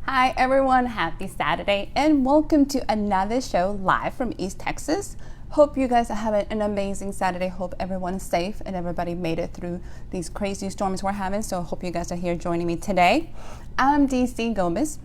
Hi everyone, happy Saturday and welcome to another show live from East Texas. Hope you guys are having an amazing Saturday. Hope everyone's safe and everybody made it through these crazy storms we're having. So I hope you guys are here joining me today. I'm DC Gomez.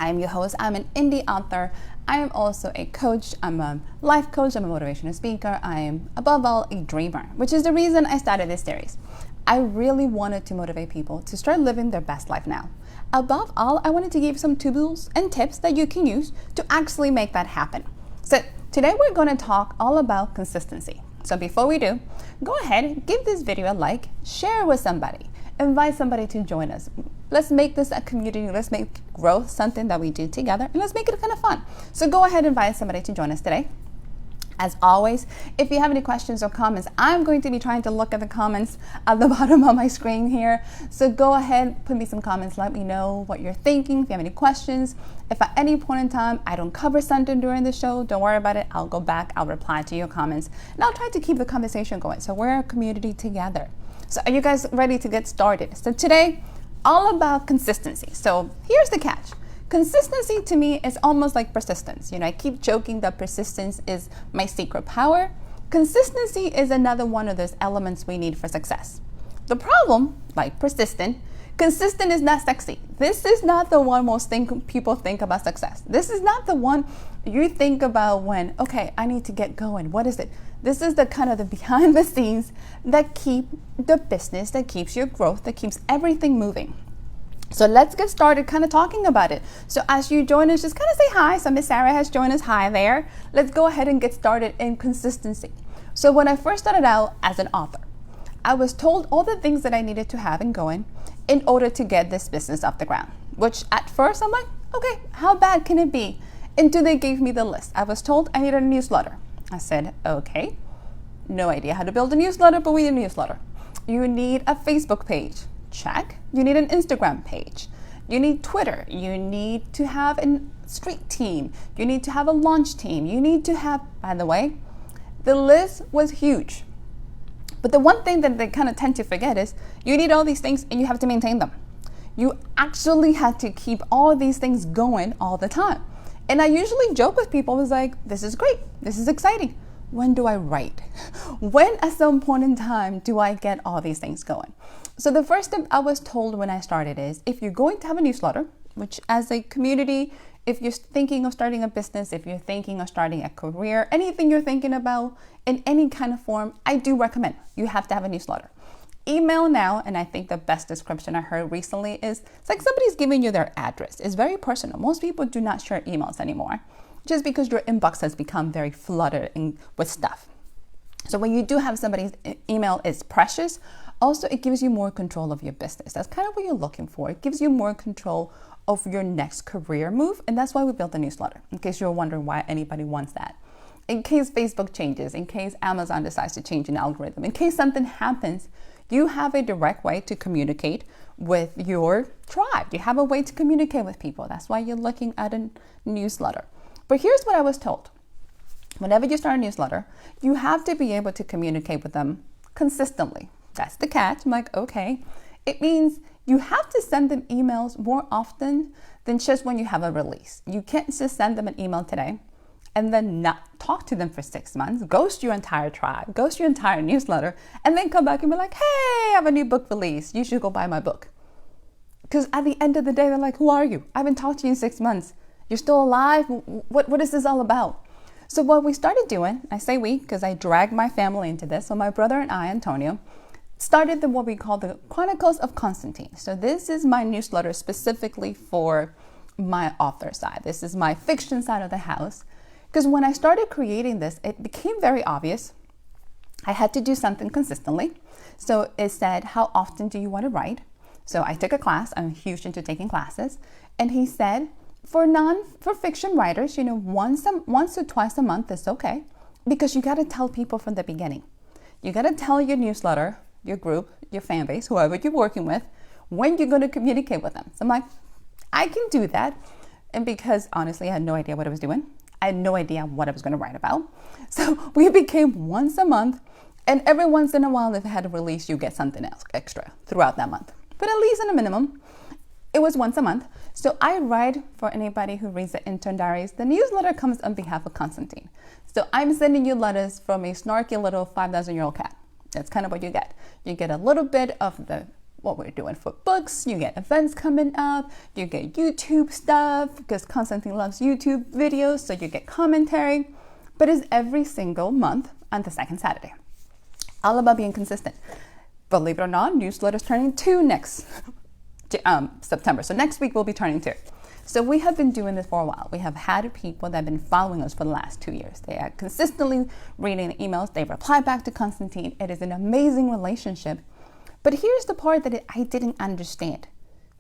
I'm your host. I'm an indie author. I am also a coach. I'm a life coach. I'm a motivational speaker. I am, above all, a dreamer, which is the reason I started this series. I really wanted to motivate people to start living their best life now. Above all, I wanted to give some tools and tips that you can use to actually make that happen. So today we're going to talk all about consistency. So before we do, go ahead, give this video a like, share it with somebody, invite somebody to join us. Let's make this a community. Let's make growth something that we do together, and let's make it kind of fun. So go ahead and invite somebody to join us today. As always, if you have any questions or comments, I'm going to be trying to look at the comments at the bottom of my screen here. So go ahead, put me some comments, let me know what you're thinking, if you have any questions. If at any point in time I don't cover something during the show, don't worry about it. I'll go back, I'll reply to your comments, and I'll try to keep the conversation going. So we're a community together. So are you guys ready to get started? So today, all about consistency. So here's the catch. Consistency to me is almost like persistence. I keep joking that persistence is my secret power. Consistency is another one of those elements we need for success. The problem, like consistent is not sexy. This is not the one people think about success. This is not the one you think about when, okay, I need to get going. What is it? This is the kind of the behind the scenes that keep the business, that keeps your growth, that keeps everything moving. So let's get started kind of talking about it. So as you join us, just kind of say hi. So Miss Sarah has joined us. Hi there. Let's go ahead and get started in consistency. So when I first started out as an author, I was told all the things that I needed to have and going in order to get this business off the ground, which at first I'm like, okay, how bad can it be? Until they gave me the list. I was told I needed a newsletter. I said, okay, no idea how to build a newsletter, but we need a newsletter. You need a Facebook page. Check. You need an Instagram page. You need Twitter. You need to have a street team. You need to have a launch team. You need to have, by the way, the list was huge. But the one thing that they kind of tend to forget is you need all these things and you have to maintain them. You actually had to keep all these things going all the time. And I usually joke with people, I was like, this is great. This is exciting. When do I write? When at some point in time do I get all these things going? So the first thing I was told when I started is if you're going to have a newsletter, which as a community, if you're thinking of starting a business, if you're thinking of starting a career, anything you're thinking about in any kind of form, I do recommend you have to have a newsletter. Email now, and I think the best description I heard recently is it's like somebody's giving you their address. It's very personal. Most people do not share emails anymore, just because your inbox has become very flooded with stuff. So when you do have somebody's email is precious, also it gives you more control of your business. That's kind of what you're looking for. It gives you more control of your next career move. And that's why we built a newsletter, in case you're wondering why anybody wants that. In case Facebook changes, in case Amazon decides to change an algorithm, in case something happens, you have a direct way to communicate with your tribe. You have a way to communicate with people. That's why you're looking at a newsletter. But here's what I was told. Whenever you start a newsletter, you have to be able to communicate with them consistently. That's the catch. I'm like, okay. It means you have to send them emails more often than just when you have a release. You can't just send them an email today and then not talk to them for 6 months, ghost your entire tribe, ghost your entire newsletter, and then come back and be like, hey, I have a new book release. You should go buy my book. Because at the end of the day, they're like, who are you? I haven't talked to you in 6 months. You're still alive? What is this all about? So what we started doing, I say we, because I dragged my family into this. So my brother and I, Antonio, started what we call the Chronicles of Constantine. So this is my newsletter specifically for my author side. This is my fiction side of the house. Because when I started creating this, it became very obvious. I had to do something consistently. So it said, how often do you want to write? So I took a class. I'm huge into taking classes. And he said, for fiction writers, once or twice a month is okay, because you got to tell people from the beginning. You got to tell your newsletter, your group, your fan base, whoever you're working with, when you're going to communicate with them. So I'm like, I can do that. And because honestly, I had no idea what I was doing. I had no idea what I was going to write about. So we became once a month, and every once in a while, if I had a release, you get something else extra throughout that month. But at least in a minimum, It was once a month. So I write, for anybody who reads the Intern Diaries, the newsletter comes on behalf of Constantine. So I'm sending you letters from a snarky little 5,000-year-old cat. That's kind of what you get. You get a little bit of what we're doing for books, you get events coming up, you get YouTube stuff, because Constantine loves YouTube videos, so you get commentary. But it's every single month on the second Saturday. All about being consistent. Believe it or not, newsletter's turning 2 next September. So next week we'll be turning 2. So we have been doing this for a while. We have had people that have been following us for the last 2 years. They are consistently reading the emails. They reply back to Constantine. It is an amazing relationship. But here's the part that I didn't understand.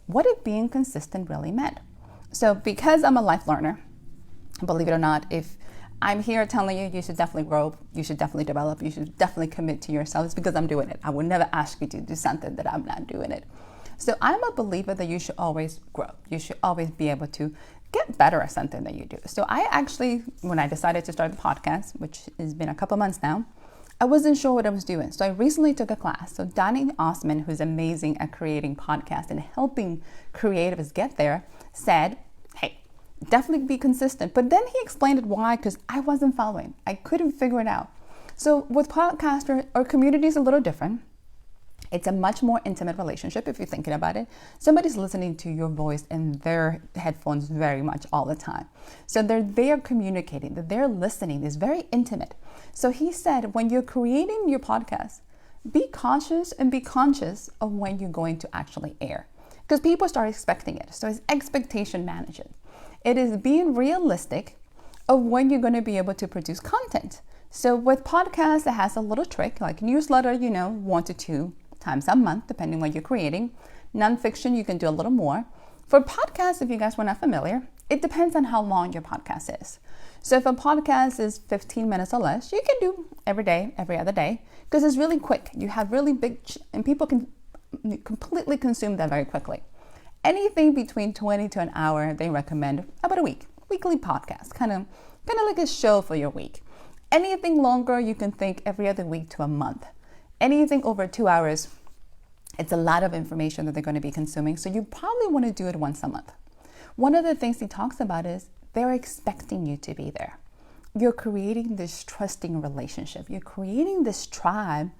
What if being consistent really meant? So because I'm a life learner, believe it or not, if I'm here telling you should definitely grow, you should definitely develop, you should definitely commit to yourself, it's because I'm doing it. I would never ask you to do something that I'm not doing it. So I'm a believer that you should always grow. You should always be able to get better at something that you do. So I actually, when I decided to start the podcast, which has been a couple months now, I wasn't sure what I was doing. So I recently took a class. So Donnie Osmond, who's amazing at creating podcasts and helping creatives get there, said, hey, definitely be consistent. But then he explained it why, because I wasn't following. I couldn't figure it out. So with podcasters, our community is a little different. It's a much more intimate relationship if you're thinking about it. Somebody's listening to your voice in their headphones very much all the time. So they're communicating, that they're listening is very intimate. So he said, when you're creating your podcast, be cautious and be conscious of when you're going to actually air, because people start expecting it. So it's expectation management. It is being realistic of when you're going to be able to produce content. So with podcasts, it has a little trick, like newsletter, 1 to 2 times a month, depending on what you're creating. Nonfiction, you can do a little more. For podcasts, if you guys were not familiar, it depends on how long your podcast is. So if a podcast is 15 minutes or less, you can do every day, every other day, because it's really quick. You have really big, and people can completely consume that very quickly. Anything between 20 to an hour, they recommend about a week. Weekly podcast, kind of like a show for your week. Anything longer, you can think every other week to a month. Anything over 2 hours, it's a lot of information that they're going to be consuming. So you probably want to do it once a month. One of the things he talks about is they're expecting you to be there. You're creating this trusting relationship. You're creating this tribe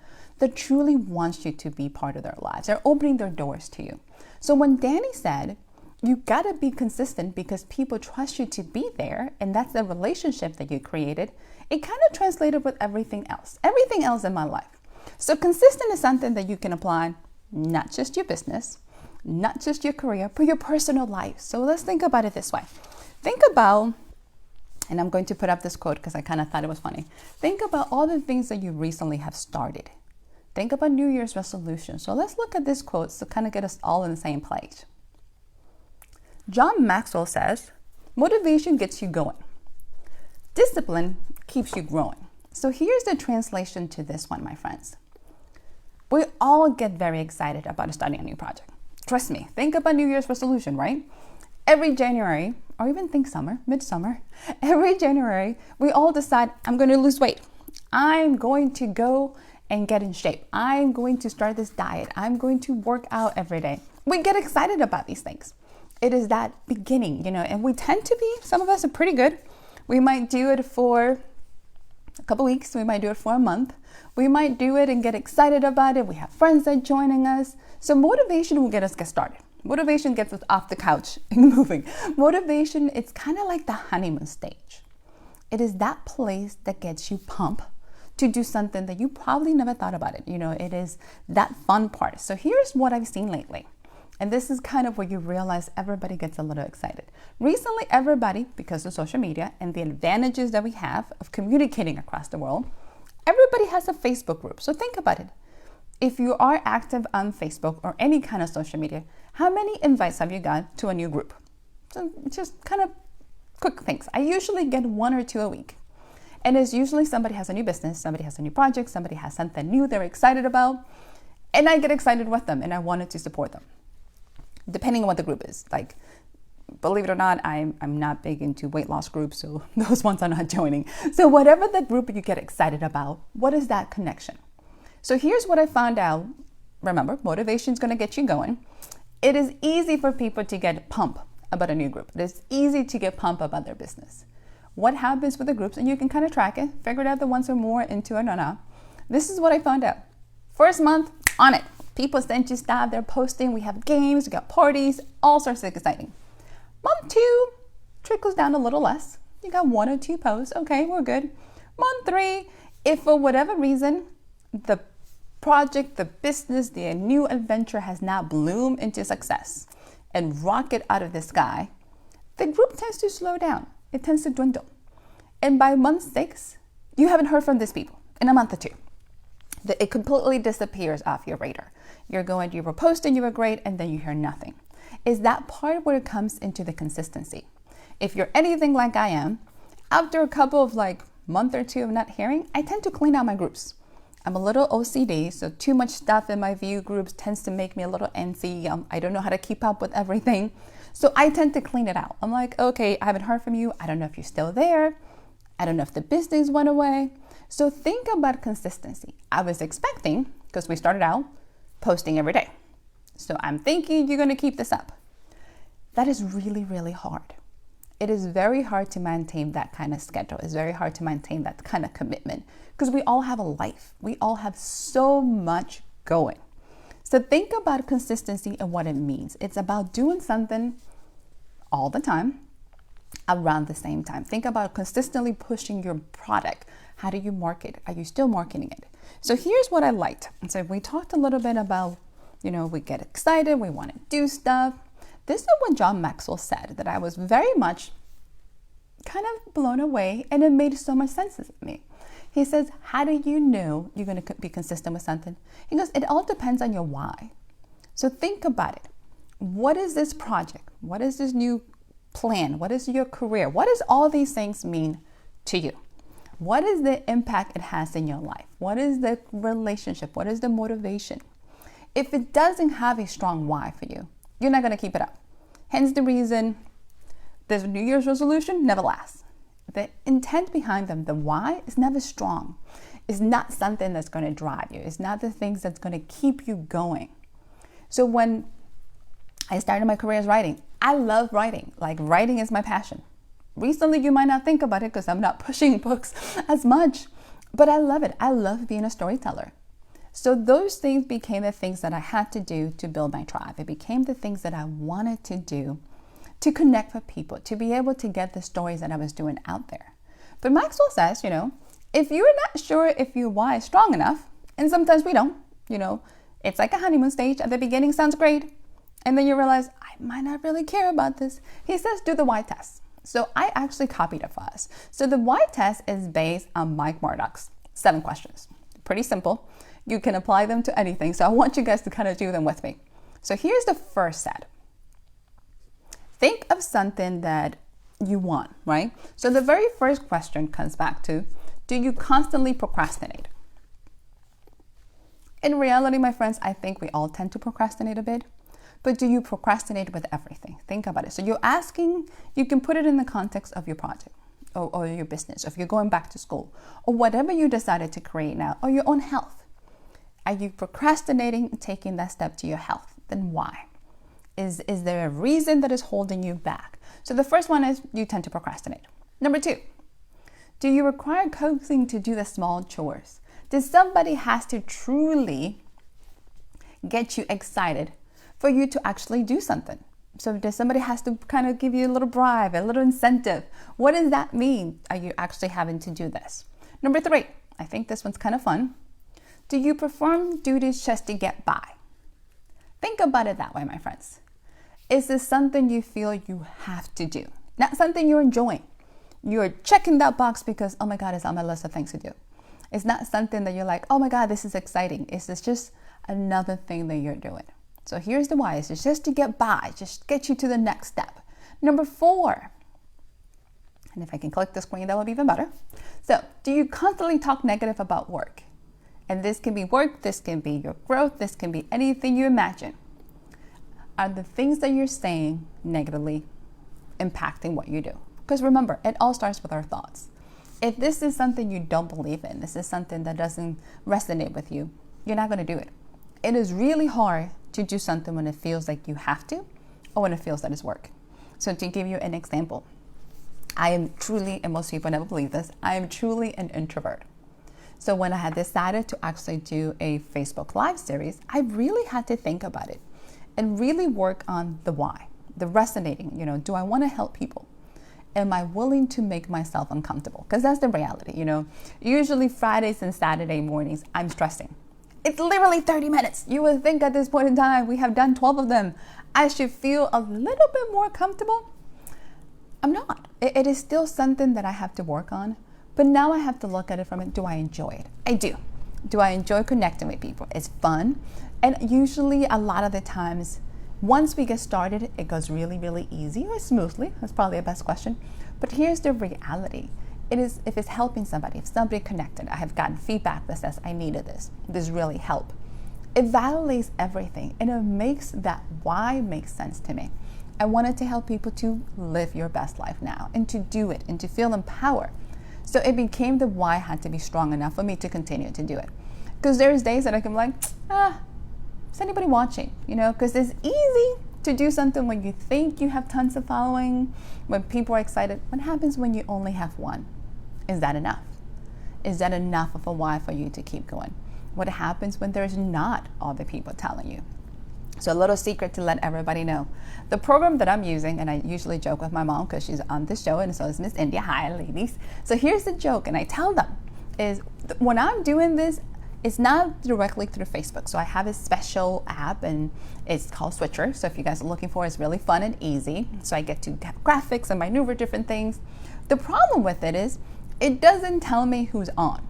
that truly wants you to be part of their lives. They're opening their doors to you. So when Danny said, you got to be consistent because people trust you to be there, and that's the relationship that you created, it kind of translated with everything else in my life. So consistent is something that you can apply, not just your business, not just your career, but your personal life. So let's think about it this way. Think about, and I'm going to put up this quote because I kind of thought it was funny. Think about all the things that you recently have started. Think about New Year's resolutions. So let's look at this quote to kind of get us all in the same place. John Maxwell says, motivation gets you going. Discipline keeps you growing. So here's the translation to this one, my friends. We all get very excited about starting a new project. Trust me, think about New Year's resolution, right? Every January, or even think midsummer, every January, we all decide, I'm going to lose weight. I'm going to go and get in shape. I'm going to start this diet. I'm going to work out every day. We get excited about these things. It is that beginning, and we tend to be, some of us are pretty good. We might do it for a couple weeks. We might do it for a month. We might do it and get excited about it. We have friends that are joining us. So motivation will get us get started. Motivation gets us off the couch and moving. Motivation, it's kind of like the honeymoon stage. It is that place that gets you pumped to do something that you probably never thought about it. It is that fun part. So here's what I've seen lately. And this is kind of where you realize everybody gets a little excited. Recently, everybody, because of social media and the advantages that we have of communicating across the world, everybody has a Facebook group. So think about it. If you are active on Facebook or any kind of social media, how many invites have you got to a new group? So just kind of quick things. I usually get 1 or 2 a week. And it's usually somebody has a new business, somebody has a new project, somebody has something new they're excited about. And I get excited with them and I wanted to support them. Depending on what the group is. Like, believe it or not, I'm not big into weight loss groups, so those ones I'm not joining. So whatever the group you get excited about, what is that connection? So here's what I found out. Remember, motivation is going to get you going. It is easy for people to get pumped about a new group. It is easy to get pumped about their business. What happens with the groups, and you can kind of track it, figure out the ones who are more into it or not. This is what I found out. First month, on it. People send you stuff, they're posting, we have games, we got parties, all sorts of exciting. Month 2 trickles down a little less. You got 1 or 2 posts, okay, we're good. Month 3, if for whatever reason, the project, the business, the new adventure has now bloomed into success and rocket out of the sky, the group tends to slow down. It tends to dwindle. And by month 6, you haven't heard from these people in a month or 2. It completely disappears off your radar. You were posting, you were great, and then you hear nothing. Is that part where it comes into the consistency? If you're anything like I am, after a couple of month or 2 of not hearing, I tend to clean out my groups. I'm a little OCD, so too much stuff in my view groups tends to make me a little antsy. I don't know how to keep up with everything. So I tend to clean it out. I'm like, okay, I haven't heard from you. I don't know if you're still there. I don't know if the business went away. So think about consistency. I was expecting, because we started out posting every day. So I'm thinking you're going to keep this up. That is really, really hard. It is very hard to maintain that kind of schedule. It's very hard to maintain that kind of commitment because we all have a life. We all have so much going. So think about consistency and what it means. It's about doing something all the time around the same time. Think about consistently pushing your product. How do you market? Are you still marketing it? So here's what I liked. And so we talked a little bit about, we get excited, we want to do stuff. This is what John Maxwell said that I was very much kind of blown away, and it made so much sense to me. He says, how do you know you're going to be consistent with something? He goes, it all depends on your why. So think about it. What is this project? What is this new plan? What is your career? What does all these things mean to you? What is the impact it has in your life? What is the relationship? What is the motivation? If it doesn't have a strong why for you, you're not going to keep it up. Hence the reason this New Year's resolution never lasts. The intent behind them, the why, is never strong. It's not something that's going to drive you. It's not the things that's going to keep you going. So when I started my career as writing, I love writing. Writing is my passion. Recently, you might not think about it because I'm not pushing books as much, but I love it. I love being a storyteller. So those things became the things that I had to do to build my tribe. It became the things that I wanted to do to connect with people, to be able to get the stories that I was doing out there. But Maxwell says, if you're not sure if your why is strong enough, and sometimes we don't, it's like a honeymoon stage. At the beginning sounds great, and then you realize, I might not really care about this. He says, do the why test. So I actually copied it for us. So the why test is based on Mike Murdoch's 7 questions. Pretty simple. You can apply them to anything. So I want you guys to kind of do them with me. So here's the first set. Think of something that you want, right? So the very first question comes back to, do you constantly procrastinate? In reality, my friends, I think we all tend to procrastinate a bit. But do you procrastinate with everything? Think about it. So you're asking, you can put it in the context of your project or your business, or if you're going back to school, or whatever you decided to create now, or your own health. Are you procrastinating taking that step to your health? Then why? Is there a reason that is holding you back? So the first one is you tend to procrastinate. Number 2, do you require coaching to do the small chores? Does somebody has to truly get you excited for you to actually do something? So does somebody has to kind of give you a little bribe, a little incentive? What does that mean? Are you actually having to do this? Number 3, I think this one's kind of fun. Do you perform duties just to get by? Think about it that way, my friends. Is this something you feel you have to do? Not something you're enjoying. You're checking that box because, oh my God, it's on my list of things to do. It's not something that you're like, oh my God, this is exciting. It's just another thing that you're doing. So here's the why. It's just to get by, just get you to the next step. Number 4, and if I can click the screen, that would be even better. So do you constantly talk negative about work? And this can be work, this can be your growth, this can be anything you imagine. Are the things that you're saying negatively impacting what you do? Because remember, it all starts with our thoughts. If this is something you don't believe in, this is something that doesn't resonate with you, you're not going to do it. It is really hard to do something when it feels like you have to or when it feels that it's work. So to give you an example, I am truly, and most people never believe this, I am truly an introvert. So when I had decided to actually do a Facebook Live series, I really had to think about it and really work on the why, the resonating, do I want to help people? Am I willing to make myself uncomfortable? Because that's the reality, Usually Fridays and Saturday mornings, I'm stressing. It's literally 30 minutes. You would think at this point in time, we have done 12 of them, I should feel a little bit more comfortable. I'm not. It is still something that I have to work on. But now I have to look at it from do I enjoy it? I do. Do I enjoy connecting with people? It's fun. And usually a lot of the times, once we get started, it goes really, really easy or smoothly. That's probably the best question. But here's the reality. It is if it's helping somebody, if somebody connected, I have gotten feedback that says I needed this. This really helped. It validates everything and it makes that why make sense to me. I wanted to help people to live your best life now and to do it and to feel empowered. So it became the why had to be strong enough for me to continue to do it. Because there's days that I can be like, is anybody watching? Because it's easy to do something when you think you have tons of following, when people are excited. What happens when you only have one? Is that enough? Is that enough of a why for you to keep going? What happens when there's not all the people telling you? So a little secret to let everybody know. The program that I'm using, and I usually joke with my mom because she's on the show, and so is Miss India. Hi, ladies. So here's the joke, and I tell them, is when I'm doing this, it's not directly through Facebook. So I have a special app, and it's called Switcher. So if you guys are looking for it, it's really fun and easy. So I get to have graphics and maneuver different things. The problem with it is it doesn't tell me who's on.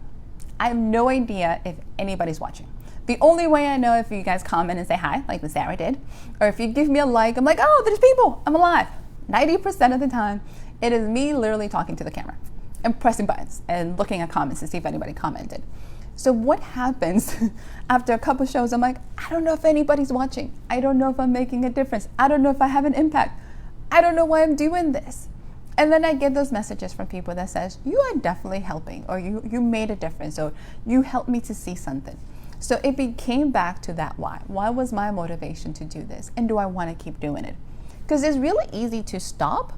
I have no idea if anybody's watching. The only way I know if you guys comment and say hi, like the Sarah did, or if you give me a like, I'm like, oh, there's people, I'm alive. 90% of the time, it is me literally talking to the camera and pressing buttons and looking at comments to see if anybody commented. So what happens after a couple shows, I'm like, I don't know if anybody's watching. I don't know if I'm making a difference. I don't know if I have an impact. I don't know why I'm doing this. And then I get those messages from people that says, you are definitely helping, or you made a difference, or you helped me to see something. So it became back to that why. Why was my motivation to do this? And do I want to keep doing it? Because it's really easy to stop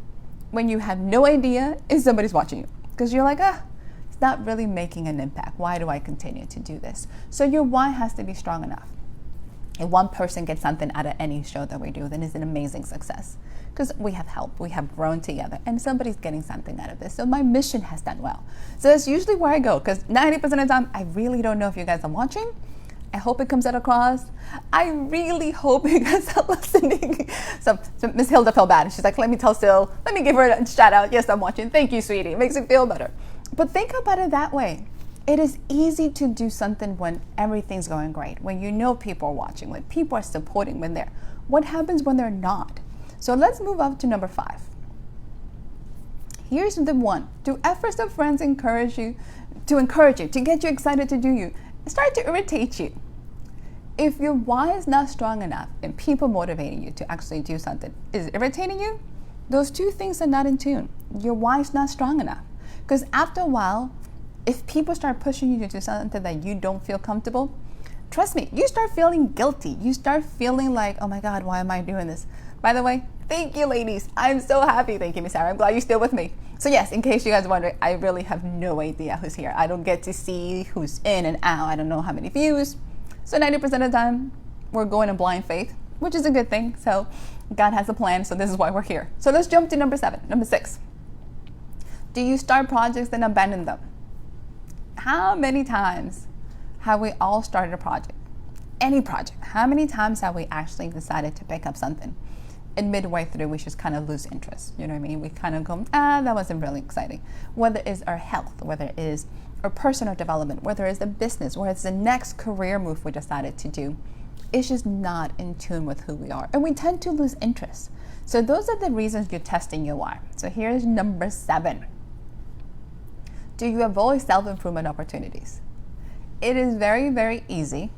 when you have no idea if somebody's watching you. Because you're like, it's not really making an impact. Why do I continue to do this? So your why has to be strong enough. If one person gets something out of any show that we do, then it's an amazing success. Because we have helped, we have grown together, and somebody's getting something out of this. So my mission has done well. So that's usually where I go, because 90% of the time, I really don't know if you guys are watching. I hope it comes out across. I really hope you guys are listening. So Miss Hilda felt bad. She's like, let me give her a shout out. Yes, I'm watching. Thank you, sweetie. It makes me feel better. But think about it that way. It is easy to do something when everything's going great, when you know people are watching, when people are supporting, when they're. What happens when they're not? So let's move up to number 5. Here's the one. Do efforts of friends encourage you, to get you excited to do you? Start to irritate you. If your why is not strong enough and people motivating you to actually do something is irritating you, those two things are not in tune. Your why is not strong enough. Because after a while, if people start pushing you to do something that you don't feel comfortable, trust me, you start feeling guilty. You start feeling like, oh my God, why am I doing this? By the way, thank you, ladies. I'm so happy. Thank you, Miss Sarah. I'm glad you're still with me. So yes, in case you guys are wondering, I really have no idea who's here. I don't get to see who's in and out. I don't know how many views. So 90% of the time, we're going in blind faith, which is a good thing. So God has a plan, so this is why we're here. So let's jump to number 6. Do you start projects and abandon them? How many times have we all started a project? Any project. How many times have we actually decided to pick up something? And midway through, we just kind of lose interest. You know what I mean? We kind of go, that wasn't really exciting. Whether it's our health, whether it is our personal development, whether it's a business, whether it's the next career move we decided to do, it's just not in tune with who we are. And we tend to lose interest. So those are the reasons you're testing your why. So here's number 7. Do you avoid self-improvement opportunities? It is very, very easy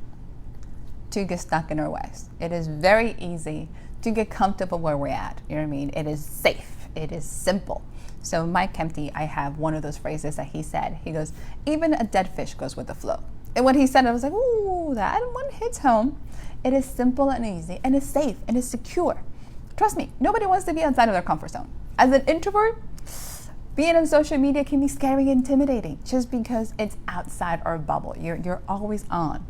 to get stuck in our ways. It is very easy to get comfortable where we're at. You know what I mean? It is safe. It is simple. So Mike Kempty, I have one of those phrases that he said. He goes, even a dead fish goes with the flow. And when he said it, I was like, ooh, that one hits home. It is simple and easy, and it's safe, and it's secure. Trust me, nobody wants to be outside of their comfort zone. As an introvert, being on social media can be scary and intimidating just because it's outside our bubble. You're always on.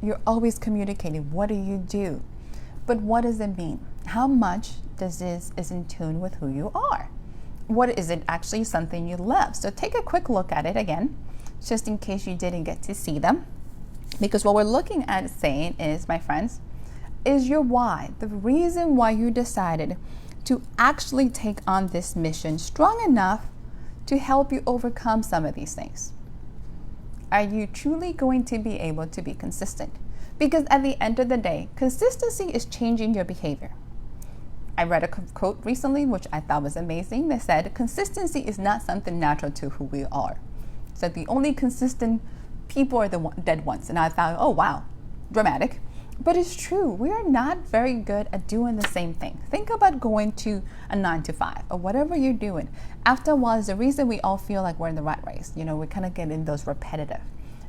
You're always communicating. What do you do? But what does it mean? How much does this is in tune with who you are? What is it actually something you love? So take a quick look at it again, just in case you didn't get to see them. Because what we're looking at saying is, my friends, is your why, the reason why you decided to actually take on this mission strong enough to help you overcome some of these things. Are you truly going to be able to be consistent? Because at the end of the day, consistency is changing your behavior. I read a quote recently, which I thought was amazing, that said, consistency is not something natural to who we are. So the only consistent people are the dead ones. And I thought, oh, wow, dramatic. But it's true. We are not very good at doing the same thing. Think about going to a 9 to 5 or whatever you're doing. After a while, is the reason we all feel like we're in the rat race. We kind of get in those repetitive.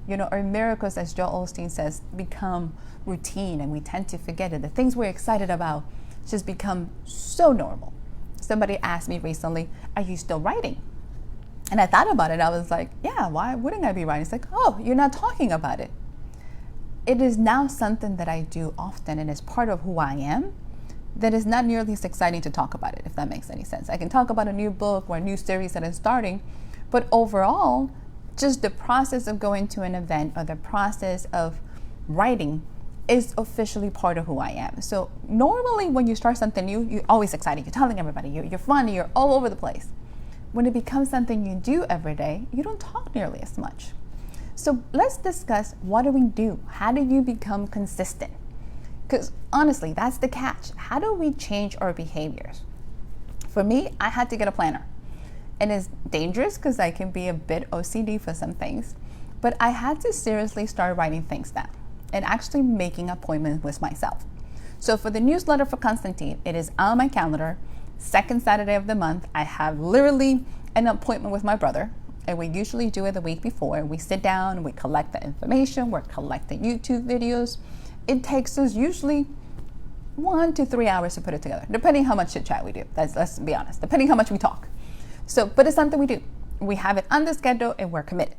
Our miracles, as Joel Osteen says, become routine, and we tend to forget it. The things we're excited about just become so normal. Somebody asked me recently, are you still writing? And I thought about it. I was like, yeah, why wouldn't I be writing? It's like, oh, you're not talking about it. It is now something that I do often, and is part of who I am, that is not nearly as exciting to talk about it, if that makes any sense. I can talk about a new book or a new series that is starting, but overall, just the process of going to an event or the process of writing is officially part of who I am. So normally when you start something new, you're always excited. You're telling everybody, you're funny, you're all over the place. When it becomes something you do every day, you don't talk nearly as much. So let's discuss, what do we do? How do you become consistent? Because honestly, that's the catch. How do we change our behaviors? For me, I had to get a planner. And it's dangerous because I can be a bit OCD for some things, but I had to seriously start writing things down and actually making appointments with myself. So for the newsletter for Constantine, it is on my calendar. Second Saturday of the month, I have literally an appointment with my brother, and we usually do it the week before. We sit down, we collect the information, we're collecting YouTube videos. It takes us usually 1 to 3 hours to put it together, depending how much chit chat we do. Let's be honest, depending how much we talk. So, but it's something we do. We have it on the schedule and we're committed.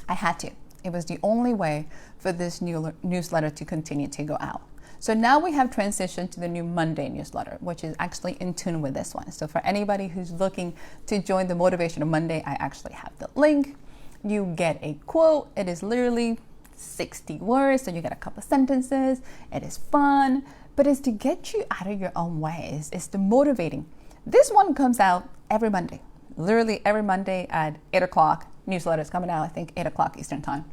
I had to. It was the only way for this new newsletter to continue to go out. So now we have transitioned to the new Monday newsletter, which is actually in tune with this one. So for anybody who's looking to join the Motivational Monday, I actually have the link. You get a quote. It is literally 60 words, so you get a couple of sentences. It is fun, but it's to get you out of your own way. It's the motivating. This one comes out every Monday, literally every Monday at 8 o'clock. Newsletter's coming out, I think 8 o'clock Eastern time.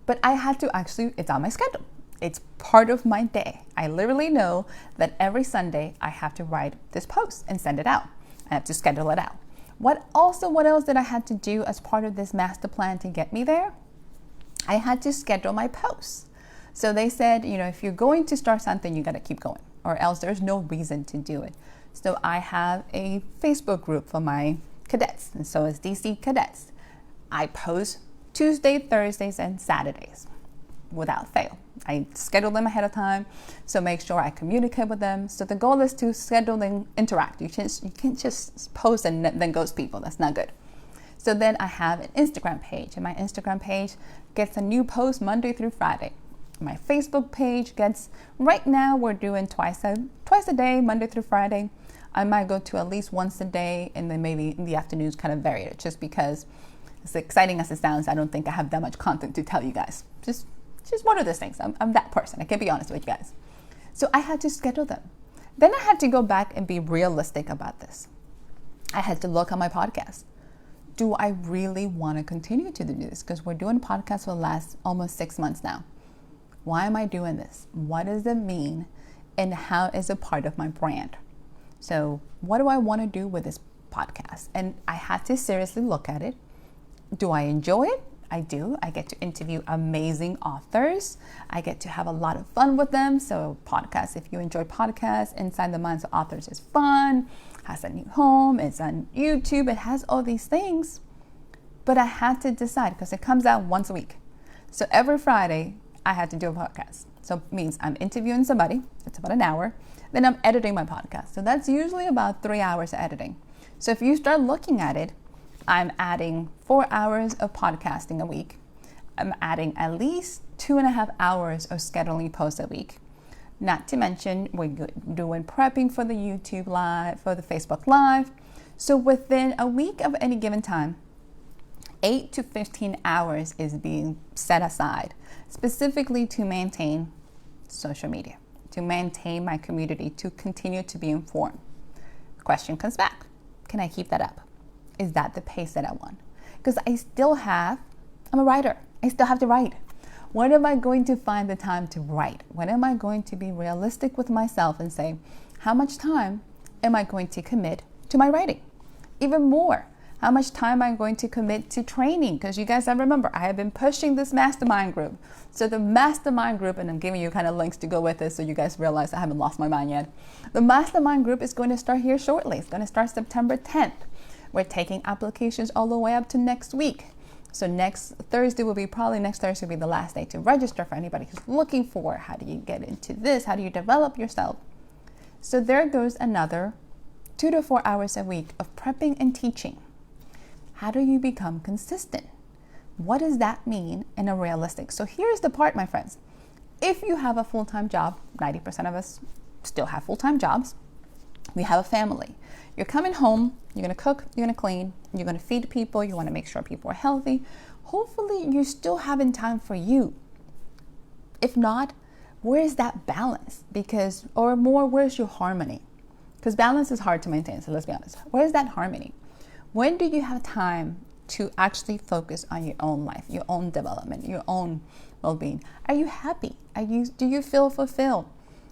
But I had to actually, it's on my schedule. It's part of my day. I literally know that every Sunday I have to write this post and send it out. I have to schedule it out. What else did I have to do as part of this master plan to get me there? I had to schedule my posts. So they said, if you're going to start something, you got to keep going, or else there's no reason to do it. So I have a Facebook group for my cadets, and so is DC Cadets. I post Tuesday, Thursdays, and Saturdays without fail. I schedule them ahead of time, so make sure I communicate with them. So the goal is to schedule and interact. You can't just post and then ghost people. That's not good. So then I have an Instagram page, and my Instagram page gets a new post Monday through Friday. My Facebook page gets, right now we're doing twice a day, Monday through Friday. I might go to at least once a day, and then maybe in the afternoons kind of vary it, just because as exciting as it sounds, I don't think I have that much content to tell you guys. Just one of those things. I'm that person. I can be honest with you guys. So I had to schedule them. Then I had to go back and be realistic about this. I had to look at my podcast. Do I really want to continue to do this? Because we're doing podcasts for the last almost 6 months now. Why am I doing this? What does it mean? And how is it part of my brand? So what do I want to do with this podcast? And I had to seriously look at it. Do I enjoy it? I do. I get to interview amazing authors. I get to have a lot of fun with them. So podcasts, if you enjoy podcasts, Inside the Minds of Authors is fun, has a new home, it's on YouTube, it has all these things. But I had to decide, because it comes out once a week. So every Friday, I had to do a podcast. So it means I'm interviewing somebody, it's about an hour, then I'm editing my podcast. So that's usually about 3 hours of editing. So if you start looking at it, I'm adding 4 hours of podcasting a week. I'm adding at least 2.5 hours of scheduling posts a week. Not to mention, we're doing prepping for the YouTube Live, for the Facebook Live. So within a week of any given time, 8 to 15 hours is being set aside specifically to maintain social media, to maintain my community, to continue to be informed. Question comes back. Can I keep that up? Is that the pace that I want? Because I'm a writer. I still have to write. When am I going to find the time to write? When am I going to be realistic with myself and say, how much time am I going to commit to my writing? Even more, how much time am I going to commit to training? Because you guys, I remember, I have been pushing this mastermind group. So the mastermind group, and I'm giving you kind of links to go with it so you guys realize I haven't lost my mind yet. The mastermind group is going to start here shortly. It's going to start September 10th. We're taking applications all the way up to next week. So next Thursday will be the last day to register for anybody who's looking for how do you get into this? How do you develop yourself? So there goes another 2 to 4 hours a week of prepping and teaching. How do you become consistent? What does that mean in a realistic? So here's the part, my friends. If you have a full-time job, 90% of us still have full-time jobs. We have a family. You're coming home, you're going to cook, you're going to clean, you're going to feed people, you want to make sure people are healthy. Hopefully you're still having time for you. If not, where is that balance? Where's your harmony? Because balance is hard to maintain, so let's be honest. Where is that harmony? When do you have time to actually focus on your own life, your own development, your own well-being? Are you happy? Do you feel fulfilled?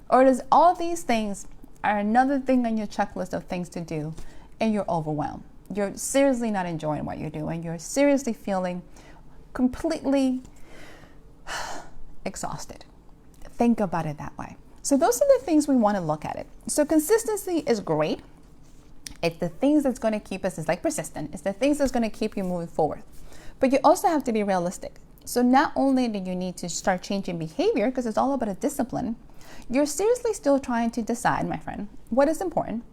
Or does all these things are another thing on your checklist of things to do and you're overwhelmed? You're seriously not enjoying what you're doing. You're seriously feeling completely exhausted. Think about it that way. So those are the things we want to look at it. So consistency is great. It's the things that's going to keep us, it's like persistent. It's the things that's going to keep you moving forward. But you also have to be realistic. So not only do you need to start changing behavior, because it's all about a discipline, you're seriously still trying to decide, my friend, what is important.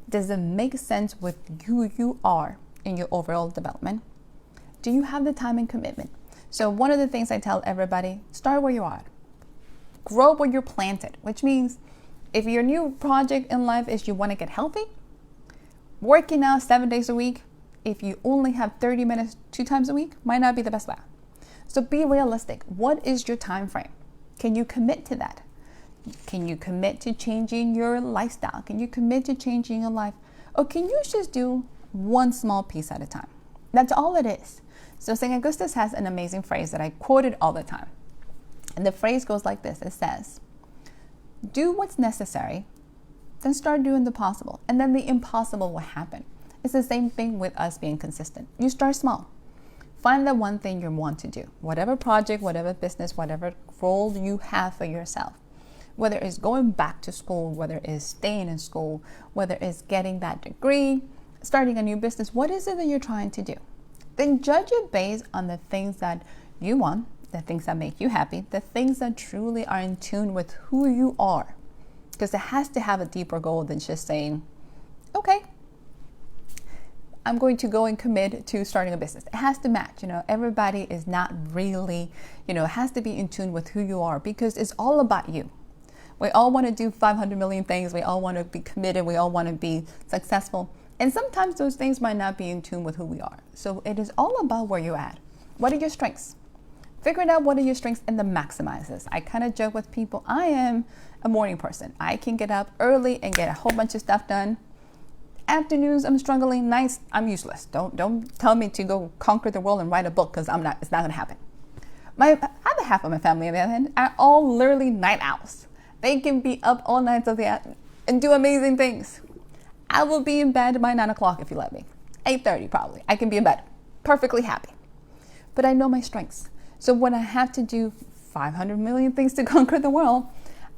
Does it make sense with who you are in your overall development? Do you have the time and commitment? So one of the things I tell everybody, start where you are. Grow where you're planted, which means if your new project in life is you want to get healthy, working out 7 days a week, if you only have 30 minutes 2 times a week, might not be the best bet. So be realistic. What is your time frame? Can you commit to that? Can you commit to changing your lifestyle? Can you commit to changing your life? Or can you just do one small piece at a time? That's all it is. So St. Augustus has an amazing phrase that I quote it all the time. And the phrase goes like this. It says, do what's necessary, then start doing the possible. And then the impossible will happen. It's the same thing with us being consistent. You start small. Find the one thing you want to do. Whatever project, whatever business, whatever role you have for yourself. Whether it's going back to school, whether it's staying in school, whether it's getting that degree, starting a new business, what is it that you're trying to do? Then judge it based on the things that you want, the things that make you happy, the things that truly are in tune with who you are. Because it has to have a deeper goal than just saying, okay, I'm going to go and commit to starting a business. It has to match. Everybody is not really, it has to be in tune with who you are, because it's all about you. We all want to do 500 million things. We all want to be committed. We all want to be successful. And sometimes those things might not be in tune with who we are. So it is all about where you're at. What are your strengths? Figuring out what are your strengths and then maximize this. I kind of joke with people, I am a morning person. I can get up early and get a whole bunch of stuff done. Afternoons, I'm struggling. Nights, I'm useless. Don't tell me to go conquer the world and write a book, because it's not going to happen. My other half of my family, on the other hand, are all literally night owls. They can be up all nights and do amazing things. I will be in bed by 9 o'clock if you let me. 8:30 probably. I can be in bed, perfectly happy. But I know my strengths. So when I have to do 500 million things to conquer the world,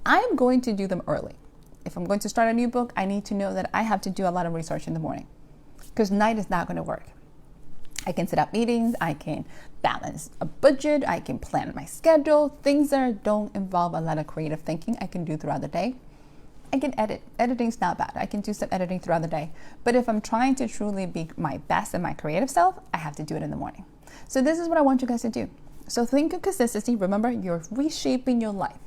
I am going to do them early. If I'm going to start a new book, I need to know that I have to do a lot of research in the morning, because night is not going to work. I can set up meetings, I can balance a budget, I can plan my schedule, things that don't involve a lot of creative thinking I can do throughout the day. I can edit. Editing's not bad. I can do some editing throughout the day. But if I'm trying to truly be my best and my creative self, I have to do it in the morning. So this is what I want you guys to do. So think of consistency. Remember, you're reshaping your life.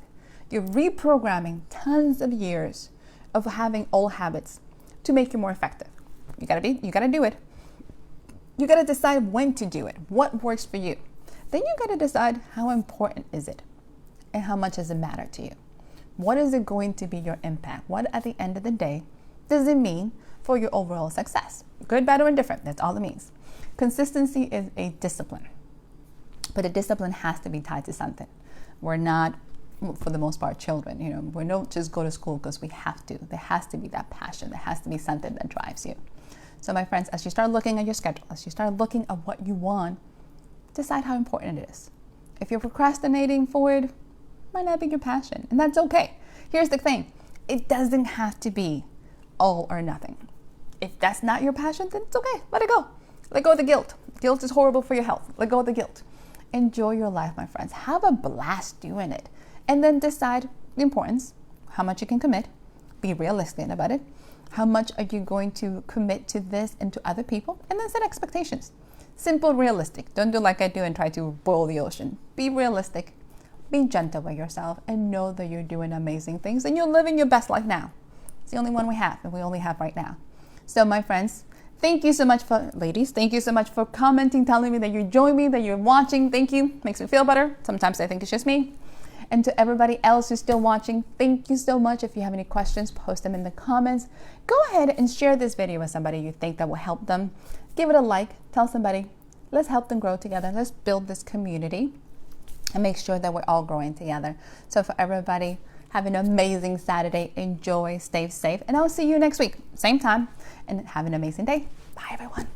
You're reprogramming tons of years of having old habits to make you more effective. You gotta do it. You gotta decide when to do it, what works for you. Then you gotta decide how important is it and how much does it matter to you. What is it going to be your impact? What at the end of the day does it mean for your overall success? Good, bad, or indifferent, that's all it means. Consistency is a discipline, but a discipline has to be tied to something. We're not, for the most part, children. We don't just go to school because we have to. There has to be that passion. There has to be something that drives you. So my friends, as you start looking at your schedule, as you start looking at what you want, decide how important it is. If you're procrastinating for it, might not be your passion, and that's okay. Here's the thing. It doesn't have to be all or nothing. If that's not your passion, then it's okay. Let it go. Let go of the guilt. Guilt is horrible for your health. Let go of the guilt. Enjoy your life, my friends. Have a blast doing it. And then decide the importance, how much you can commit. Be realistic about it. How much are you going to commit to this and to other people? And then set expectations. Simple, realistic. Don't do like I do and try to boil the ocean. Be realistic. Be gentle with yourself and know that you're doing amazing things and you're living your best life now. It's the only one we have, and we only have right now. So my friends, thank you so much thank you so much for commenting, telling me that you join me, that you're watching. Thank you. Makes me feel better. Sometimes I think it's just me. And to everybody else who's still watching, thank you so much. If you have any questions, post them in the comments. Go ahead and share this video with somebody you think that will help them. Give it a like. Tell somebody. Let's help them grow together. Let's build this community and make sure that we're all growing together. So for everybody, have an amazing Saturday. Enjoy, stay safe, and I'll see you next week, same time, and have an amazing day. Bye, everyone.